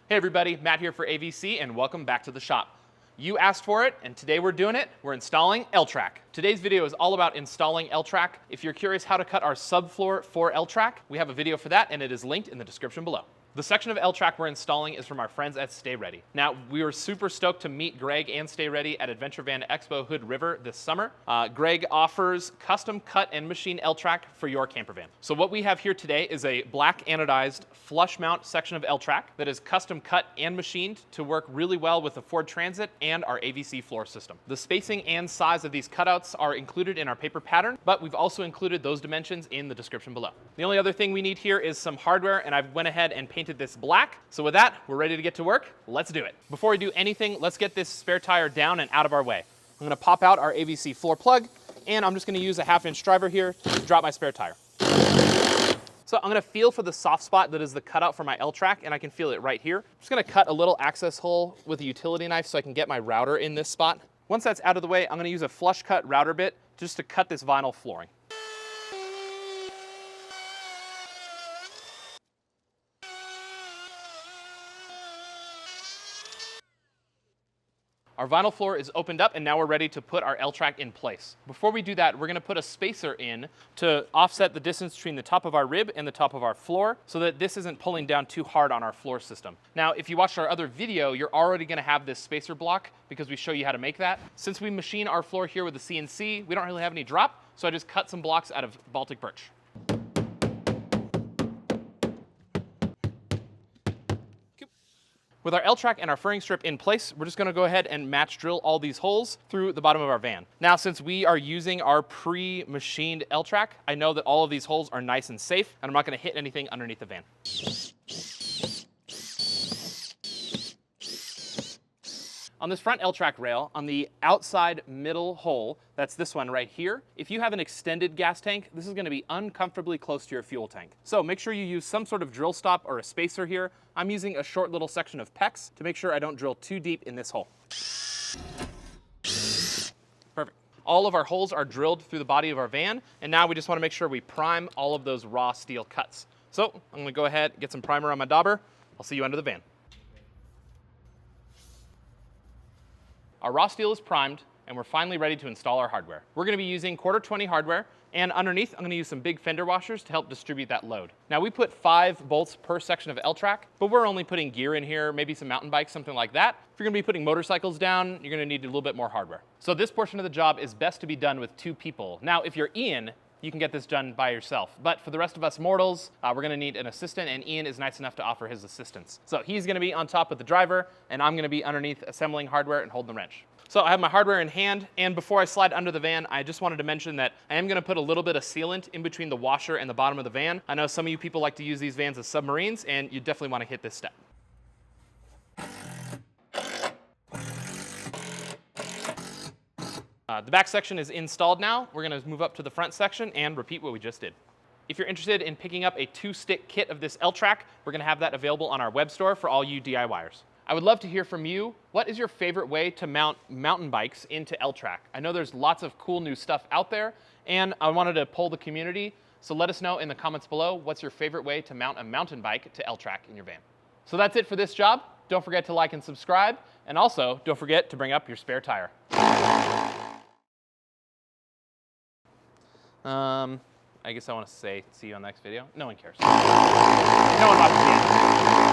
Hey everybody, Matt here for AVC and welcome back to the shop. You asked for it and today we're doing it. We're installing L-Track. Today's video is all about installing L-Track. If you're curious how to cut our subfloor for L-Track, we have a video for that and it is linked in the description below. The section of L-Track we're installing is from our friends at Stayrede. Now, we were super stoked to meet Greg and Stayrede at Adventure Van Expo Hood River this summer. Greg offers custom cut and machine L-Track for your camper van. So what we have here today is a black anodized flush mount section of L-Track that is custom cut and machined to work really well with the Ford Transit and our AVC floor system. The spacing and size of these cutouts are included in our paper pattern, but we've also included those dimensions in the description below. The only other thing we need here is some hardware, and I went ahead and painted this black. So with that, we're ready to get to work. Let's do it. Before we do anything, let's get this spare tire down and out of our way. I'm gonna pop out our AVC floor plug, and I'm just gonna use a 1/2-inch driver here to drop my spare tire. So I'm gonna feel for the soft spot that is the cutout for my L-Track, and I can feel it right here. I'm just gonna cut a little access hole with a utility knife so I can get my router in this spot. Once that's out of the way, I'm gonna use a flush cut router bit just to cut this vinyl flooring. Our vinyl floor is opened up and now we're ready to put our L-Track in place. Before we do that, we're gonna put a spacer in to offset the distance between the top of our rib and the top of our floor so that this isn't pulling down too hard on our floor system. Now, if you watched our other video, you're already gonna have this spacer block because we show you how to make that. Since we machine our floor here with the CNC, we don't really have any drop, so I just cut some blocks out of Baltic birch. With our L-Track and our furring strip in place, we're just gonna go ahead and match drill all these holes through the bottom of our van. Now, since we are using our pre-machined L-Track, I know that all of these holes are nice and safe, and I'm not gonna hit anything underneath the van. On this front L-Track rail, on the outside middle hole, that's this one right here, if you have an extended gas tank, this is gonna be uncomfortably close to your fuel tank. So make sure you use some sort of drill stop or a spacer here. I'm using a short little section of PEX to make sure I don't drill too deep in this hole. Perfect. All of our holes are drilled through the body of our van, and now we just wanna make sure we prime all of those raw steel cuts. So I'm gonna go ahead, get some primer on my dauber. I'll see you under the van. Our raw steel is primed, and we're finally ready to install our hardware. We're gonna be using 1/4-20 hardware, and underneath, I'm gonna use some big fender washers to help distribute that load. Now, we put 5 bolts per section of L-Track, but we're only putting gear in here, maybe some mountain bikes, something like that. If you're gonna be putting motorcycles down, you're gonna need a little bit more hardware. So this portion of the job is best to be done with 2 people. Now, if you're Ian, you can get this done by yourself. But for the rest of us mortals, we're gonna need an assistant, and Ian is nice enough to offer his assistance. So he's gonna be on top with the driver, and I'm gonna be underneath assembling hardware and holding the wrench. So I have my hardware in hand, and before I slide under the van, I just wanted to mention that I am gonna put a little bit of sealant in between the washer and the bottom of the van. I know some of you people like to use these vans as submarines, and you definitely wanna hit this step. The back section is installed now. We're gonna move up to the front section and repeat what we just did. If you're interested in picking up a 2-stick kit of this L-Track, we're gonna have that available on our web store for all you DIYers. I would love to hear from you. What is your favorite way to mount mountain bikes into L-Track? I know there's lots of cool new stuff out there, and I wanted to poll the community, so let us know in the comments below what's your favorite way to mount a mountain bike to L-Track in your van. So that's it for this job. Don't forget to like and subscribe, and also don't forget to bring up your spare tire. I guess I want to say see you on the next video. No one cares. No one watches the end.